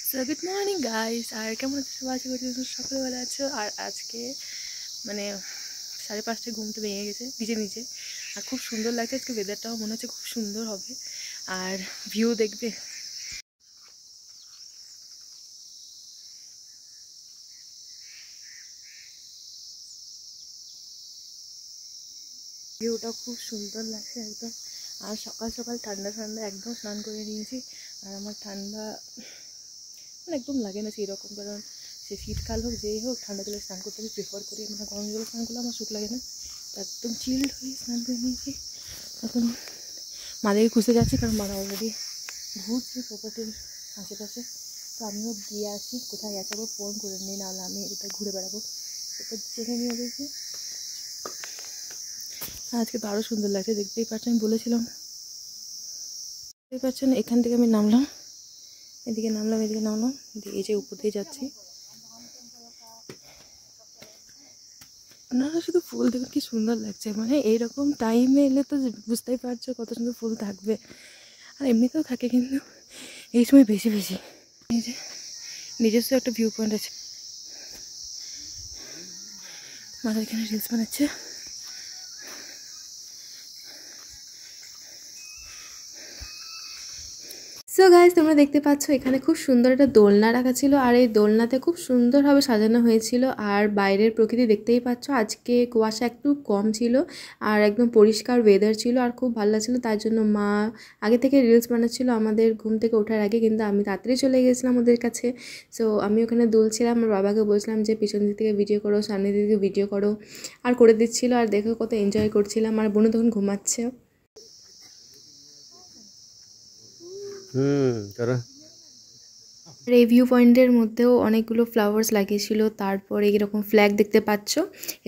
So good morning guys, আর কেমন আছো সবাই? আশা করি তোমরা সকলে ভালো আছো। আর আজকে মানে 5:30টায় ঘুমটা ভেঙে গেছে নিজে নিজে, আর খুব সুন্দর লাগছে। আজকে ওয়েদারটাও মনে হচ্ছে খুব সুন্দর হবে, আর ভিউ দেখবে। ভিউটা খুব সুন্দর লাগছে একদম। আর সকাল সকাল ঠান্ডা ঠান্ডা একদম স্নান করে নিয়েছি। আর আমার ঠান্ডা একদম লাগে না সেই রকম, কারণ সে শীতকাল হোক যেই হোক ঠান্ডা জলে স্নান করতে আমি প্রেফার করি। মানে গরম জলে স্নান করলে আমার সুখ লাগে না, তো একদম চিল্ড হয়ে স্নান করে নিয়েছি। এখন মাদেরকে খুঁজতে যাচ্ছি, কারণ মারা অলরেডি ঘুরছে প্রপার্টির আশেপাশে। তো আমিও গিয়ে আসি, কোথায় গেছে আবার ফোন করে নিই, নাহলে আমি কোথায় ঘুরে বেড়াবো। তো জেনে নিয়ে ওদেরকে। আজকে তো আরও সুন্দর লাগছে, দেখতেই পাচ্ছেন, আমি বলেছিলাম। দেখতেই পাচ্ছেন এখান থেকে আমি নামলাম, এদিকে নামলাম দিয়ে এই যে উপর দিয়ে যাচ্ছি। আপনারা শুধু ফুল দেখুন কি সুন্দর লাগছে। মানে এইরকম টাইমে এলে তো বুঝতেই পারছো কত সুন্দর ফুল থাকবে। আর এমনিতেও থাকে, কিন্তু এই সময় বেশি বেশি। এই যে নিজস্ব একটা ভিউ পয়েন্ট আছে, মাথার এখানে রিলস বানাচ্ছে। সো গাইস, তোমরা দেখতে পাচ্ছ এখানে খুব সুন্দর একটা দোলনা রাখা ছিল, আর এই দোলনাতে খুব সুন্দরভাবে সাজানো হয়েছিল। আর বাইরের প্রকৃতি দেখতেই পাচ্ছ, আজকে কুয়াশা একটু কম ছিল, আর একদম পরিষ্কার ওয়েদার ছিল, আর খুব ভালো লাগছিলো। তার জন্য মা আগে থেকে রিলস বানাচ্ছিল আমাদের ঘুম থেকে ওঠার আগে, কিন্তু আমি তাড়াতাড়ি চলে গেছিলাম ওদের কাছে। সো আমি ওখানে দুলছিলাম, আমার বাবাকে বলছিলাম যে পিছন দিক থেকে ভিডিও করো, সামনে দিক থেকে ভিডিও করো, আর করে দিচ্ছিলো। আর দেখো কত এনজয় করছিলাম। আর বোনও তখন ঘুমাচ্ছে। করো। আর এই ভিউ পয়েন্টের মধ্যেও অনেকগুলো ফ্লাওয়ার্স লাগিয়েছিল। তারপরে এরকম ফ্ল্যাগ দেখতে পাচ্ছ,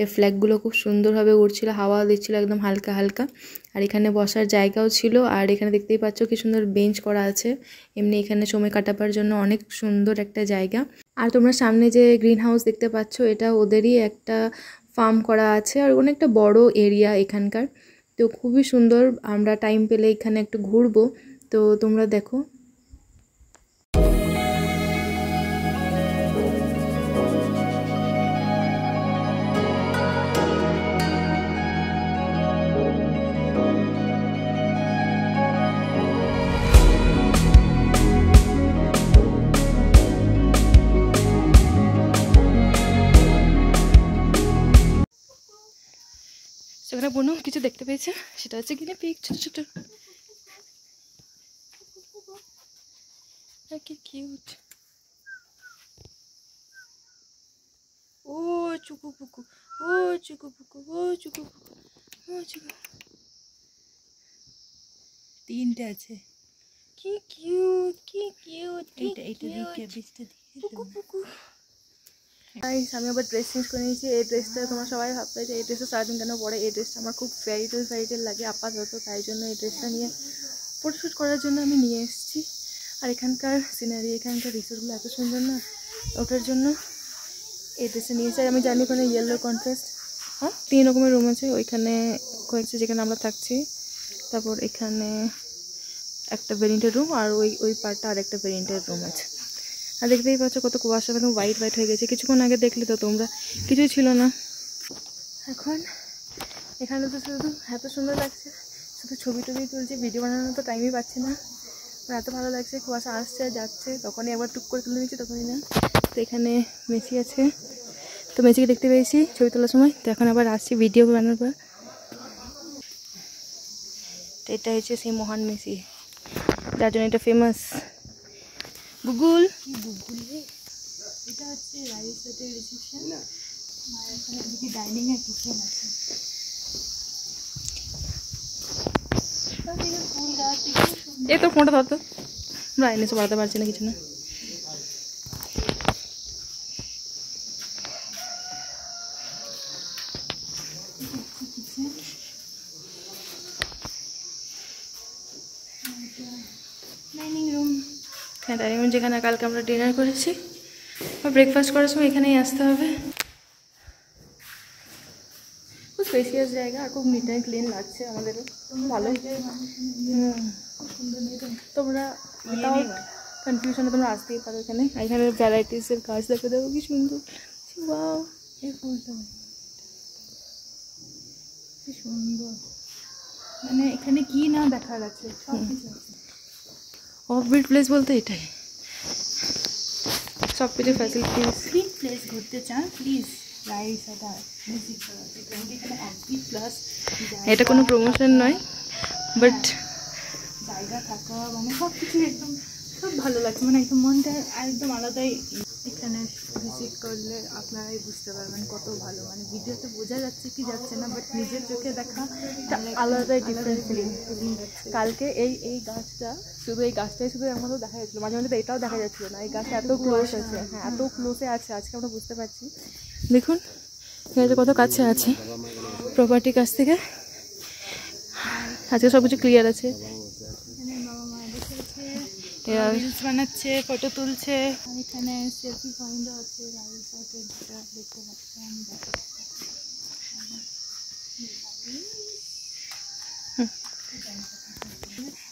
এই ফ্ল্যাগগুলো খুব সুন্দরভাবে উড়ছিল, হাওয়া দিচ্ছিল একদম হালকা হালকা। আর এখানে বসার জায়গাও ছিল, আর এখানে দেখতেই পাচ্ছ কি সুন্দর বেঞ্চ করা আছে। এমনি এখানে সময় কাটাবার জন্য অনেক সুন্দর একটা জায়গা। আর তোমরা সামনে যে গ্রিন হাউস দেখতে পাচ্ছ, এটা ওদেরই একটা ফার্ম করা আছে, আর অনেকটা বড় এরিয়া এখানকার। তো খুবই সুন্দর। আমরা টাইম পেলে এখানে একটু ঘুরবো, তো তোমরা দেখো। সেখানে বোনও কিছু দেখতে পেয়েছে, সেটা হচ্ছে কিনে পিক ছোট ছোট। কি কিউট। ও চুকু পুকু, ও চুকু পুকু, ও চুকু পুকু, ও চুকু। তিনটে আছে। কি কিউট, কি কিউট, এইটা দিকে বীজটা দিয়ে পুকু পুকু। আমি আবার ড্রেস চেঞ্জ করে নিয়েছি। এই ড্রেসটা তোমরা সবাই ভাবতে যে এই ড্রেসটা সারাদিন কেন পরে। এই ড্রেসটা আমার খুব ফেয়ারিটেল লাগে আপাতত, তাই জন্য এই ড্রেসটা নিয়ে ফটোশ্যুট করার জন্য আমি নিয়ে এসেছি। আর এখানকার সিনারি, এখানকার রিসোর্টগুলো এত সুন্দর না, ওটার জন্য এই ড্রেসটা নিয়েছি। আর আমি জানি ওখানে ইয়েলো কন্ট্রাস্ট, হ্যাঁ 3 রকমের রুম আছে ওইখানে কয়েকটা, যেখানে আমরা থাকছি। তারপর এখানে একটা ভেরিয়েন্টের রুম, আর ওই পার্টটা আর একটা ভেরিয়েন্টের রুম আছে। আর দেখতেই পাচ্ছ কত কুয়াশা, একদম হোয়াইট হয়ে গেছে। কিছুক্ষণ আগে দেখলে তো তোমরা, কিছুই ছিল না। এখন এখানে তো শুধু এত সুন্দর লাগছে, শুধু ছবি টবি তুলছি, ভিডিও বানানোর তো টাইমই পাচ্ছি না। এত ভালো লাগছে, কুয়াশা আসছে যাচ্ছে, তখনই একবার টুক করে তুলে নিচ্ছি, তখনই না। তো এখানে মেসি আছে, তো মেসিকে দেখতে পেয়েছি ছবি তোলার সময়। তো এখন আবার আসছি ভিডিও বানানোর পর। তো এটা হচ্ছে সেই মহান মেসি, যার জন্য এটা ফেমাস। গুগল এটা হচ্ছে রাজস্থানের রিসেপশন না, আর এখানে দিকে ডাইনিং এর কিচেন আছে। ফুল গাছ এই তো ফোনটা ধরতো, আমরা আইনেসে বাড়াতে পারছি না কিছু না। ডাইনিং রুম, হ্যাঁ ডাইনিং রুম, যেখানে কালকে আমরা ডিনার করেছি। ব্রেকফাস্ট করার সময় এখানেই আসতে হবে। খুব স্পেসিয়াস জায়গা, আর খুব নিট অ্যান্ড ক্লিন লাগছে আমাদেরও, ভালো। তোমরা কনফিউশনে তোমরা আসতেই পারো এখানে। এখানে ভ্যারাইটিসের গাছ দেখে দেবো, কি সুন্দর। ওয়াও, এই ফুলটা কি সুন্দর, মানে এখানে কি না দেখার আছে, সব কিছু আছে। অফবিট প্লেস বলতে এটাই, সব কিছু ফ্যাসিলিটিস। ফ্রি প্লেস ঘুরতে চান প্লিজ রাইসাটা ভিজিট করা আছে, কারণ এখানে অফবিট প্লাস এটা কোনো প্রমোশন নয়, বাট জায়গা থাকা মানে সব কিছু একদম সব ভালো লাগছে, মানে একদম মনটা একদম আলাদাই। এখানে ভিজিট করলে আপনারাই বুঝতে পারবেন কত ভালো, মানে ভিডিওতে বোঝা যাচ্ছে কি যাচ্ছে না, বাট নিজের চোখে দেখা আলাদাই ডিফারেন্ট ফিলিং। কালকে এই গাছটা, শুধু এই গাছটাই শুধু আমাদের দেখা যাচ্ছিলো, মাঝে মাঝে এটাও দেখা যাচ্ছিলো না। এই গাছটা এত ক্লোজ আছে, হ্যাঁ এত ক্লোজে আছে, আজকে আমরা বুঝতে পারছি। দেখুন এখানে কত কাছে আছে প্রপার্টির কাছ থেকে, আজকে সব কিছু ক্লিয়ার আছে। রিলস বানাচ্ছে, ফটো তুলছে, আর এখানে সেলফি পয়েন্টও আছে, যেটা দেখতে পাচ্ছেন।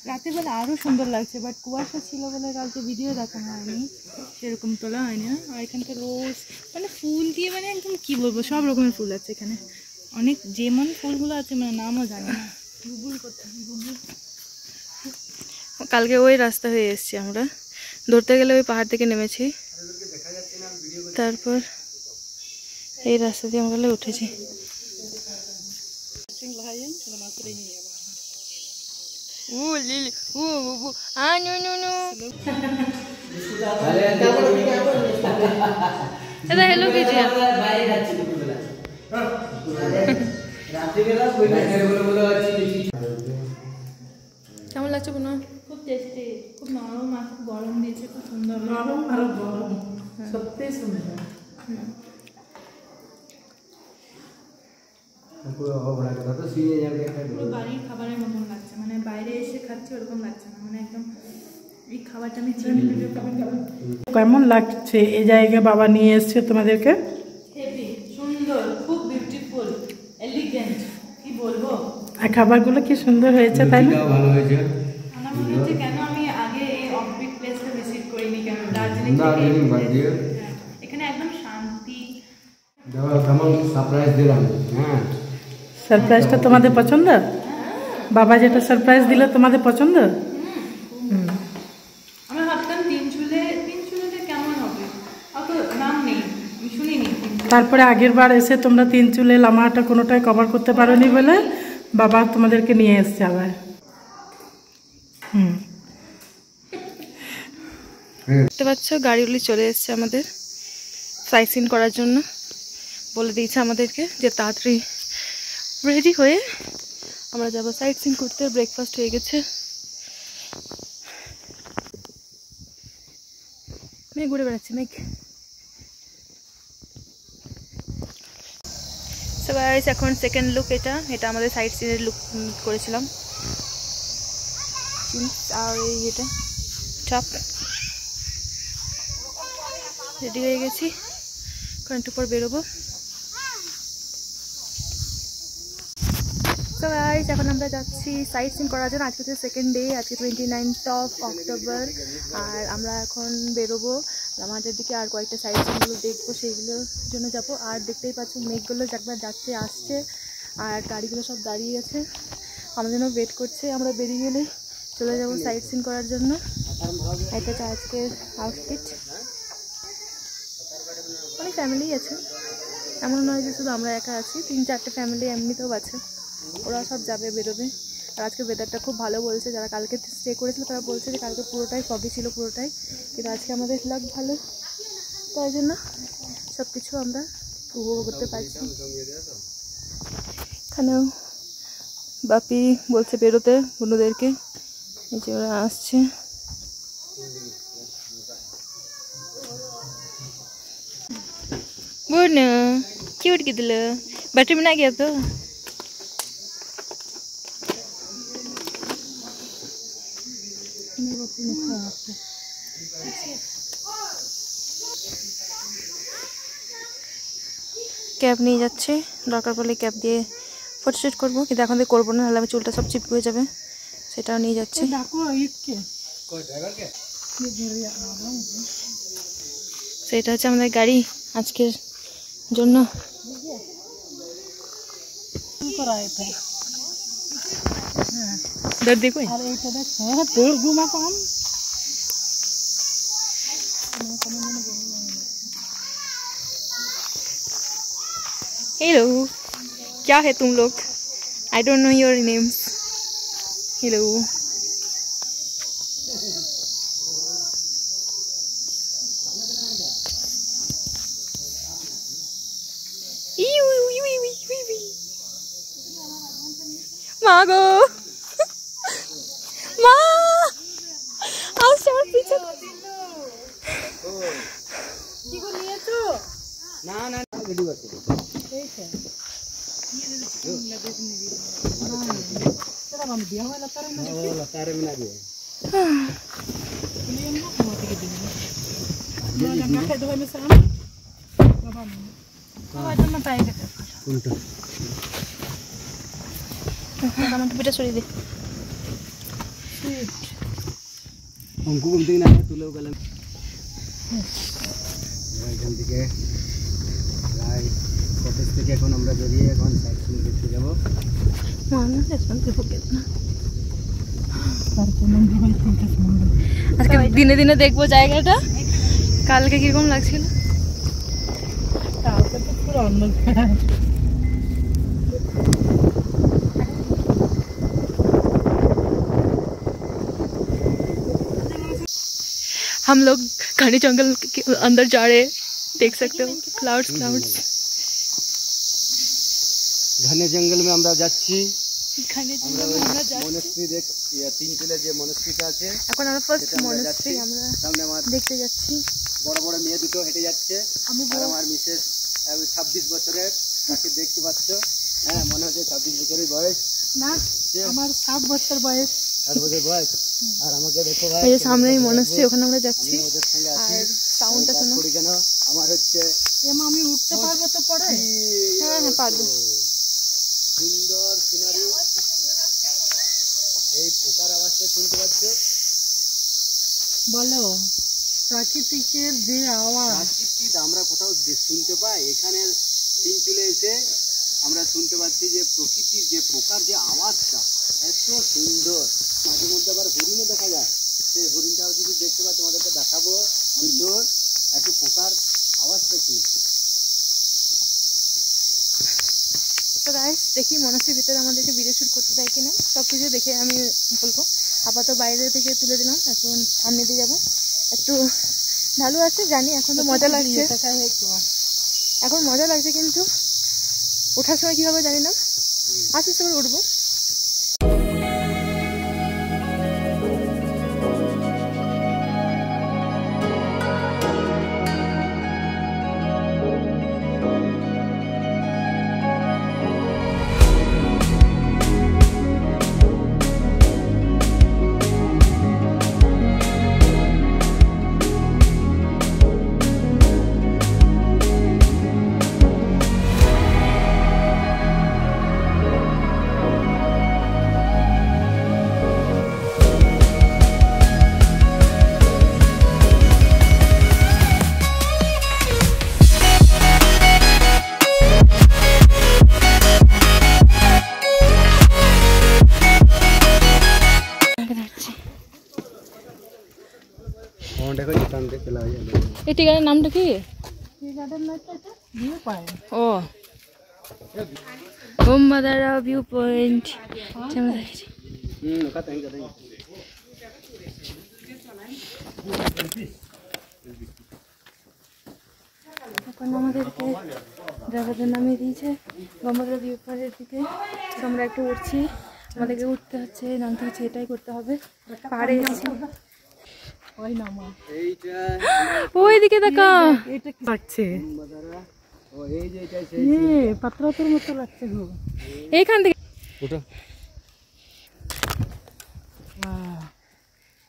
রাতের বেলা আরও সুন্দর লাগছে, বাট কুয়াশা ছিল বলে কালকে ভিডিও দেখানো হয়নি, সেরকম তোলা হয়নি। আর এখানকার রোজ মানে ফুল দিয়ে মানে একদম কী বলবো, সব রকমের ফুল আছে এখানে, অনেক যেমন ফুলগুলো আছে মানে নামও জানি না। গুগল করতে গুগল। কালকে ওই রাস্তা হয়ে এসেছি আমরা, ধরতে গেলে ওই পাহাড় থেকে নেমেছি, তারপর এই রাস্তা দিয়ে আমরা উঠেছি। हेलो कीजिए। কেমন লাগছে বোনা? খুব টেস্টি, খুব নরম, আর খুব গরম দিয়েছে, খুব সুন্দর নরম আর গরম সত্যি সুন্দর। পুরো বাড়ির খাবারের মতন লাগছে, মানে বাইরে এসে খাচ্ছি ওরকম লাগছে না, মানে একদম এই খাবারটা আমি চিনি। কেমন লাগছে এই জায়গায় বাবা নিয়ে এসছে তোমাদেরকে? হেভি সুন্দর, খুব বিউটিফুল, এলিগেন্ট, কি বলবো। আর খাবারগুলো কি সুন্দর হয়েছে, তাই না? আমার মনে হচ্ছে কেন আমি আগে এই অফবিট প্লেসটা ভিজিট করিনি, কেন দার্জিলিং এখানে একদম শান্তি। সারপ্রাইজ দিলাম। হ্যাঁ, সারপ্রাইজটা তোমাদের পছন্দ? বাবা যেটা সারপ্রাইজ দিল তোমাদের পছন্দ? আমি ভাবতাম তিনচুলে কেমন হবে, অত নাম নেই, আমি শুনিনি। তারপরে আগের বার এসে তোমরা তিনচুলে লামাটা কোনোটাই কভার করতে পারোনি বলে বাবা তোমাদেরকে নিয়ে এসছে আবার। দেখতে পাচ্ছ গাড়িগুলি চলে এসছে আমাদের সাইট সিন করার জন্য, বলে দিয়েছে আমাদেরকে যে তাড়াতাড়ি রেডি হয়ে আমরা যাবো সাইট সিন করতে। ব্রেকফাস্ট হয়ে গেছে, মেঘ ঘুরে বেড়াচ্ছি, মেঘ। সো গাইস এখন সেকেন্ড লুক, এটা আমাদের সাইট সিনের লুক করেছিলাম, আর এই এটা টপ রেডি হয়ে গেছি, একটু পর বেরোবো। সো গাইস এখন আমরা যাচ্ছি সাইট সিন করার জন্য। আজকে হচ্ছে সেকেন্ড ডে, আজকে 29th of October, আর আমরা এখন বেরোবো আমাদের দিকে, আর কয়েকটা সাইট সিনগুলো দেখবো, সেইগুলোর জন্য যাবো। আর দেখতেই পাচ্ছ মেঘগুলো একবার যাচ্ছে আসছে, আর গাড়িগুলো সব দাঁড়িয়ে আছে, আমাদের জন্য ওয়েট করছে। আমরা বেরিয়ে গেলে চলে যাবো সাইট সিন করার জন্য। এটা হচ্ছে আজকের আউটফিট। অনেক ফ্যামিলি আছে, এমন নয় যে শুধু আমরা একা আছি, 3-4টে ফ্যামিলি এমনিতেও আছে, ওরা সব যাবে বেরোবে। আর আজকে ওয়েদারটা খুব ভালো বলছে, যারা কালকে স্টে করেছিল তারা বলছে যে কালকে পুরোটাই ফগি ছিল পুরোটাই, কিন্তু আজকে আমাদের লাক ভালো, তাই জন্য সব কিছু আমরা উপভোগ করতে পারছি। এখানেও বাপি বলছে বেরোতে বন্ধুদেরকে, এই যে ওরা আসছে। बोलना क्यूट कितलं बैटरी में ना गया तो ক্যাব নিয়ে যাচ্ছে, দরকার পড়লে ক্যাব দিয়ে ফটোশুট করবো, কিন্তু এখন দিয়ে করবো না, নাহলে আমার চুলটা সব চিপ হয়ে যাবে, সেটাও নিয়ে যাচ্ছে। তো এটা হচ্ছে আমাদের গাড়ি আজকের জন্য। দেখো हेलो, क्या है तुम लोग? I don't know your names. Hello, मागो মা আসছে আমার পিছে। আমার টুপিটা সরিয়ে দে। তুলেও গেলাম এখান থেকে প্রায় কটেজ থেকে এখন আমরা বেরিয়ে এখন সাইড সিন দেখতে যাবো। আজকে দিনে দিনে দেখবো জায়গাটা। কালকে কিরকম লাগছিল? কালকে তো পুরো অন্য। हम लोग घने जंगल के अंदर जा रहे हैं, देख सकते हो क्लाउड्स क्लाउड्स। ঘনে জঙ্গল में আমরা যাচ্ছি। ঘনে জঙ্গল আমরা যাচ্ছি। মনস্ট্রি দেখ তিনতলা যে মনস্ট্রিটা আছে এখন আমরা ফার্স্ট মনস্ট্রি আমরা সামনে আমার দেখতে যাচ্ছি। বড় বড় মেয়ে দুটো হেঁটে যাচ্ছে আর আমার মিসেস 26 বছরের, তাকে দেখতে পাচ্ছ। হ্যাঁ, মনে হচ্ছে 26 বছরের বয়স না, আমার 7 বছর বয়স। 8 বছর বয়স। আর আমাকে দেখো ভাই, এই যে সামনেই মনস্ট্রি, ওখানে আমরা যাচ্ছি। ওদের সঙ্গে আছি। আর সাউন্ডটা শোনো। করি কেন আমার হচ্ছে আমি উঠতে পারবো তো পরে? হ্যাঁ হ্যাঁ পারবো। সুন্দর সিনারি, এই পোকার আওয়াজটা শুনতে পাচ্ছ? বলো, প্রাকৃতিকের যে আওয়াজ প্রাকৃতিক আমরা কোথাও শুনতে পাই? এখানে তিন চলে এসে আমরা শুনতে পাচ্ছি যে প্রকৃতির যে পোকার যে আওয়াজটা এত সুন্দর। মাঝে মধ্যে আবার হরিণও দেখা যায়, সেই হরিণটাও যদি দেখতে পাই তোমাদেরকে দেখাবো। সুন্দর একটু পোকার আওয়াজটা শুনে। তো গাইস দেখি মনস্ট্রির ভিতরে আমাদেরকে ভিডিও শুট করতে চাই কিনা, সব কিছু দেখে আমি বলবো। আপাতত বাইরে থেকে তুলে দিলাম, এখন সামনে দিয়ে যাবো। একটু ভালো আছে জানি, এখন তো মজা লাগছে, এখন মজা লাগছে, কিন্তু ওঠার সময় কী হবে জানি না। আস্তে আস্তে করে উঠবো। এই টিকারের নামটা কি? ও গোম্বাদারা ভিউ পয়েন্ট। এখন আমাদেরকে ড্রাইভারদের নামিয়ে দিয়েছে গোম্বাদারা ভিউ পয়েন্টের দিকে। তো আমরা একটু উঠছি, আমাদেরকে উঠতে হচ্ছে, নামতে হচ্ছে, এটাই করতে হবে। পাহাড়ে এসেছি। ওইদিকে দেখা, এটা কি লাগছে? পাত্রাতুর মতো লাগছে গো। এইখান থেকে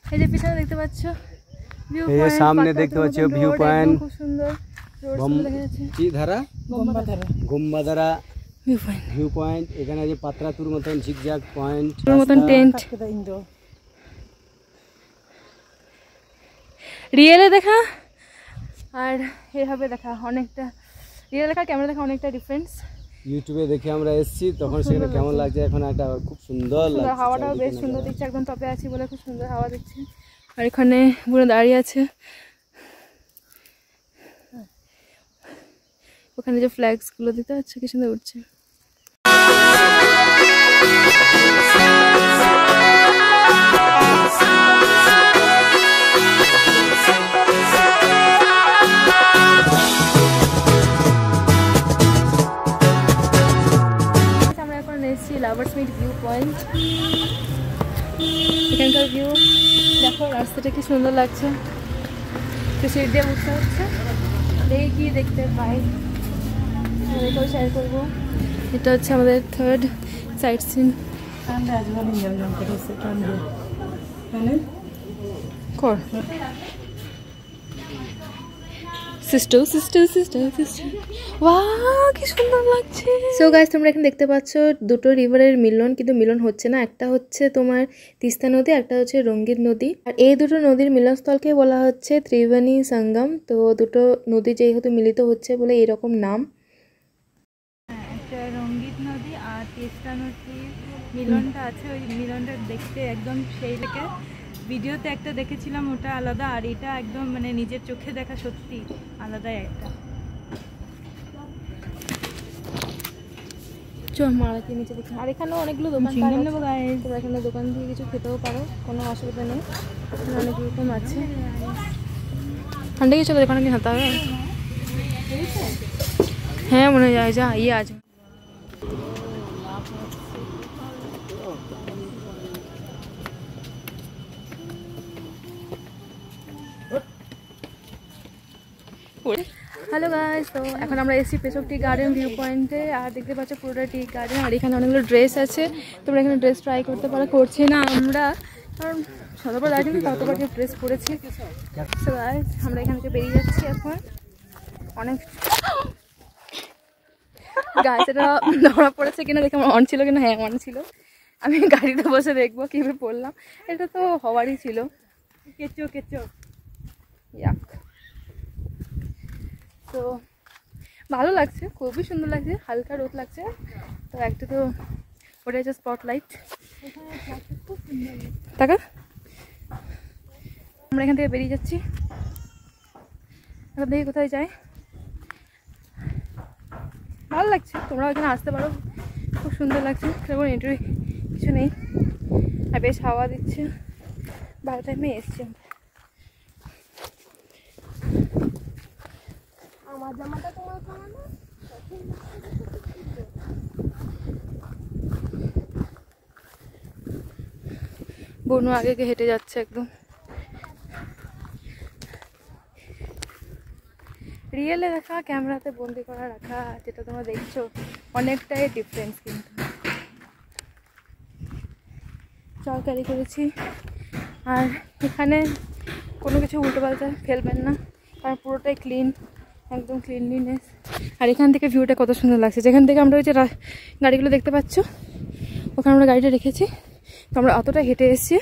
এই যে পিছনে দেখতে পাচ্ছ ভিউ পয়েন্ট, সামনে দেখতে পাচ্ছ ভিউ পয়েন্ট, খুব সুন্দর রোড দেখা যাচ্ছে। কি ধারা? গোম্বাদারা ভিউ পয়েন্ট। এখানে যে পাত্রাতুর মতন ঝিকঝাক পয়েন্ট, মতন টেন্ট। রিয়েলে দেখা আর এভাবে দেখা অনেকটা, রিয়েলে দেখা ক্যামেরা দেখা অনেকটা ডিফারেন্স। ইউটিউবে দেখে আমরা এসেছি তখন সেখানে কেমন লাগছে, এখন একটা খুব সুন্দর লাগছে, হাওয়াটাও বেশ সুন্দর দিচ্ছে, একদম টপে আছি বলে খুব সুন্দর হাওয়া দিচ্ছে। আর এখানে পুরো দাঁড়িয়ে আছে, ওখানে যে ফ্ল্যাগসগুলো দিতে হচ্ছে কি সুন্দর উঠছে। আমরা এখন এসেছি লাভার্স মিট ভিউ পয়েন্ট। এখানকার ভিউ দেখো, রাস্তাটা কি সুন্দর লাগছে, তো সিট দিয়ে উঠতে হচ্ছে, দেখি দেখতে পাই, এটাও শেয়ার করবো। এটা হচ্ছে আমাদের থার্ড সাইট সিন। কর sister sister sister sister, wow কি সুন্দর লাগছে। সো গাইস, তোমরা এখানে দেখতে পাচ্ছ দুটো রিভারের মিলন, কিন্তু মিলন হচ্ছে না। একটা হচ্ছে তোমার তিস্তা নদী, একটা হচ্ছে রঙ্গিত নদী। আর এই দুটো নদীর মিলনস্থলকে বলা হচ্ছে ত্রিবেণী সঙ্গম। তো দুটো নদী যেহেতু মিলিত হচ্ছে বলে এরকম নাম। একটা রঙ্গিত নদী আর তিস্তা নদীর মিলনটা আছে, ওই মিলনটা দেখতে একদম সেই লেগে ভিডিওতে একটা দেখেছিলাম, ওটা আলাদা, আর এটা একদম মানে নিজের চোখে দেখা সত্যি আলাদাই একটা। চল মারাকে নিচে দেখি। আর এখানেও অনেকগুলো দোকান নেবো গাইস, তোমরা এখানে দোকান থেকে কিছু খেতেও পারো, কোনো অসুবিধা নেই। এখানে অনেক রকম আছে। ঠান্ডা কিছু দোকানে কি হতে হবে? হ্যাঁ মনে হয় যা ইয়ে আছে। হ্যালো গাইস, তো এখন আমরা এসেছি পেছক টি গার্ডেন ভিউ পয়েন্টে। আর দেখতে পাচ্ছ পুরোটা টি গার্ডেন, আর এখানে অনেকগুলো ড্রেস আছে, তোমরা এখানে ড্রেস ট্রাই করতে পারো। করছি না আমরা, কারণ সতর্ক দাঁড়িয়ে ততবার ড্রেস পরেছি। তো গাইস, আমরা এখান থেকে বেরিয়ে যাচ্ছি এখন। অনেক গাছ এটা ধরা পড়েছে কিনা দেখে আমার অন ছিল কিনা, হ্যাঁ অন ছিল। আমি গাড়িতে বসে দেখবো কীভাবে পড়লাম, এটা তো হওয়ারই ছিল। কেঁচো কেঁচো ইয়াক। তো ভালো লাগছে, খুবই সুন্দর লাগছে, হালকা রোদ লাগছে। তো একটা তো ওটা হচ্ছে স্পটলাইট, টাকা। আমরা এখান থেকে বেরিয়ে যাচ্ছি, এখন দেখি কোথায় যাই। ভালো লাগছে, তোমরাও এখানে আসতে পারো, খুব সুন্দর লাগছে। সেরকম এন্ট্রি কিছু নেই, আর বেশ হাওয়া দিচ্ছে। 12 টাইমে এসছি। আমার জামাটা তোমার খাওয়ানো বনু আগে হেঁটে যাচ্ছে একদম। রিয়েলে দেখা ক্যামেরাতে বন্দি করা রাখা যেটা তোমরা দেখছো অনেকটাই ডিফারেন্স। কিন্তু চাল ক্যারি করেছি, আর এখানে কোনো কিছু উল্টোপাল্টা ফেলবেন না, কারণ পুরোটাই ক্লিন, একদম ক্লিনলিনেস। আর এখান থেকে ভিউটা কত সুন্দর লাগছে, যেখান থেকে আমরা ওই যে গাড়িগুলো দেখতে পাচ্ছ ওখানে আমরা গাড়িটা রেখেছি। তো আমরা অতটা হেঁটে এসেছি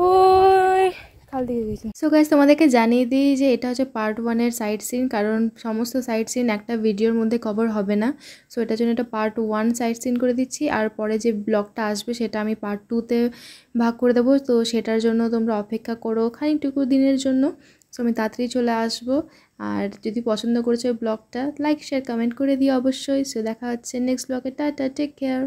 ওই কাল দিকে গেছি। সো গাইস, তোমাদেরকে জানিয়ে দিই যে এটা হচ্ছে পার্ট 1-এর সাইট সিন, কারণ সমস্ত সাইট সিন একটা ভিডিওর মধ্যে কভার হবে না। সো এটার জন্য এটা পার্ট 1 সাইট সিন করে দিচ্ছি, আর পরে যে ব্লগটা আসবে সেটা আমি পার্ট 2-তে ভাগ করে দেবো। তো সেটার জন্য তোমরা অপেক্ষা করো খানিকটুকু দিনের জন্য। সো আমি তাড়াতাড়ি চলে আসবো। আর যদি পছন্দ করেছো ব্লগটা, লাইক শেয়ার কমেন্ট করে দিও অবশ্যই। সো দেখা হচ্ছে নেক্সট ব্লগে। Tata, take care.